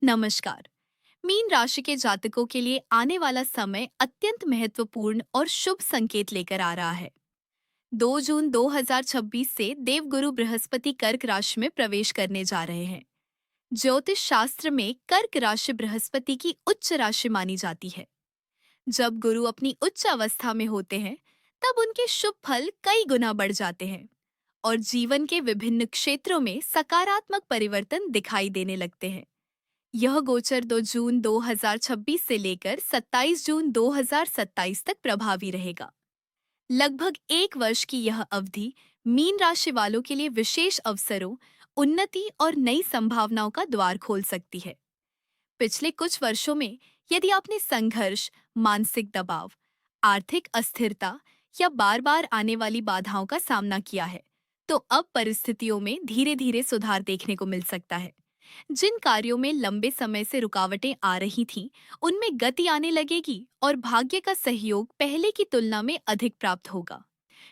नमस्कार। मीन राशि के जातकों के लिए आने वाला समय अत्यंत महत्वपूर्ण और शुभ संकेत लेकर आ रहा है। 2 जून 2026 से देवगुरु बृहस्पति कर्क राशि में प्रवेश करने जा रहे हैं। ज्योतिष शास्त्र में कर्क राशि बृहस्पति की उच्च राशि मानी जाती है। जब गुरु अपनी उच्च अवस्था में होते हैं, तब उनके शुभ फल कई गुना बढ़ जाते हैं और जीवन के विभिन्न क्षेत्रों में सकारात्मक परिवर्तन दिखाई देने लगते हैं। यह गोचर 2 जून 2026 से लेकर 27 जून 2027 तक प्रभावी रहेगा। लगभग 1 वर्ष की यह अवधि मीन राशि वालों के लिए विशेष अवसरों, उन्नति और नई संभावनाओं का द्वार खोल सकती है। पिछले कुछ वर्षों में यदि आपने संघर्ष, मानसिक दबाव, आर्थिक अस्थिरता या बार-बार आने वाली बाधाओं का सामना किया है, तो अब परिस्थितियों में धीरे-धीरे सुधार देखने को मिल सकता है। जिन कार्यों में लंबे समय से रुकावटें आ रही थीं, उनमें गति आने लगेगी और भाग्य का सहयोग पहले की तुलना में अधिक प्राप्त होगा।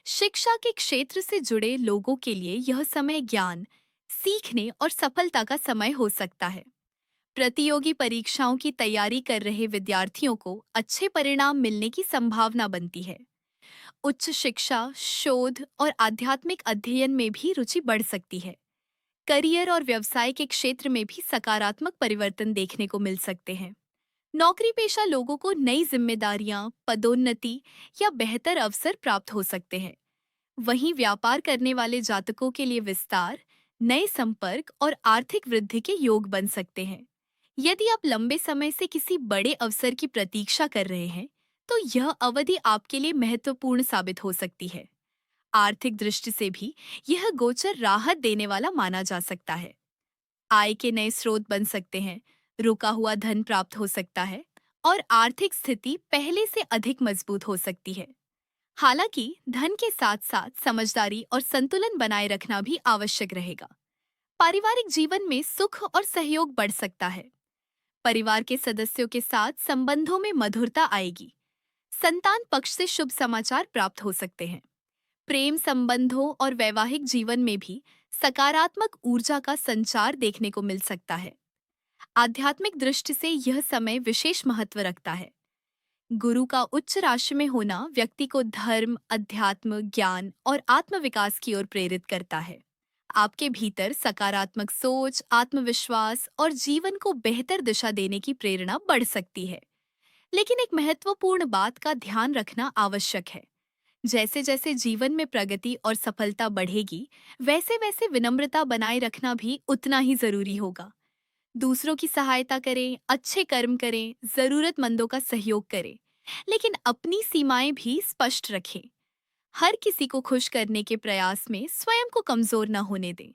शिक्षा के क्षेत्र से जुड़े लोगों के लिए यह समय ज्ञान, सीखने और सफलता का समय हो सकता है। प्रतियोगी परीक्षाओं की तैयारी कर रहे विद्यार्थियों को अच्छे परिणाम मिलने की संभावना बनती है। उच्च शिक्षा, शोध और आध्यात्मिक अध्ययन में भी रुचि बढ़ सकती है। करियर और व्यवसाय के क्षेत्र में भी सकारात्मक परिवर्तन देखने को मिल सकते हैं। नौकरी पेशा लोगों को नई जिम्मेदारियां, पदोन्नति या बेहतर अवसर प्राप्त हो सकते हैं। वहीं व्यापार करने वाले जातकों के लिए विस्तार, नए संपर्क और आर्थिक वृद्धि के योग बन सकते हैं। यदि आप लंबे समय से किसी बड़े अवसर की प्रतीक्षा कर रहे हैं, तो यह अवधि आपके लिए महत्वपूर्ण साबित हो सकती है। आर्थिक दृष्टि से भी यह गोचर राहत देने वाला माना जा सकता है। आय के नए स्रोत बन सकते हैं, रुका हुआ धन प्राप्त हो सकता है और आर्थिक स्थिति पहले से अधिक मजबूत हो सकती है। हालांकि धन के साथ साथ समझदारी और संतुलन बनाए रखना भी आवश्यक रहेगा। पारिवारिक जीवन में सुख और सहयोग बढ़ सकता है। परिवार के सदस्यों के साथ संबंधों में मधुरता आएगी। संतान पक्ष से शुभ समाचार प्राप्त हो सकते हैं। प्रेम संबंधों और वैवाहिक जीवन में भी सकारात्मक ऊर्जा का संचार देखने को मिल सकता है। आध्यात्मिक दृष्टि से यह समय विशेष महत्व रखता है। गुरु का उच्च राशि में होना व्यक्ति को धर्म, अध्यात्म, ज्ञान और आत्मविकास की ओर प्रेरित करता है। आपके भीतर सकारात्मक सोच, आत्मविश्वास और जीवन को बेहतर दिशा देने की प्रेरणा बढ़ सकती है। लेकिन एक महत्वपूर्ण बात का ध्यान रखना आवश्यक है। जैसे जैसे जीवन में प्रगति और सफलता बढ़ेगी, वैसे वैसे विनम्रता बनाए रखना भी उतना ही जरूरी होगा। दूसरों की सहायता करें, अच्छे कर्म करें, जरूरतमंदों का सहयोग करें, लेकिन अपनी सीमाएं भी स्पष्ट रखें। हर किसी को खुश करने के प्रयास में स्वयं को कमजोर न होने दें।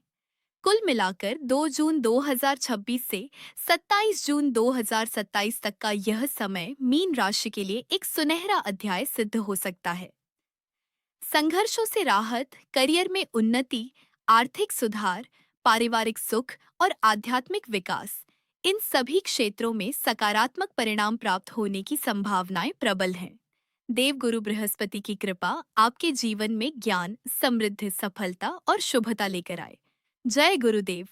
कुल मिलाकर 2 जून 2026 से 27 जून 2027 तक का यह समय मीन राशि के लिए एक सुनहरा अध्याय सिद्ध हो सकता है। संघर्षों से राहत, करियर में उन्नति, आर्थिक सुधार, पारिवारिक सुख और आध्यात्मिक विकास, इन सभी क्षेत्रों में सकारात्मक परिणाम प्राप्त होने की संभावनाएं प्रबल हैं। देवगुरु बृहस्पति की कृपा आपके जीवन में ज्ञान, समृद्धि, सफलता और शुभता लेकर आए। जय गुरुदेव।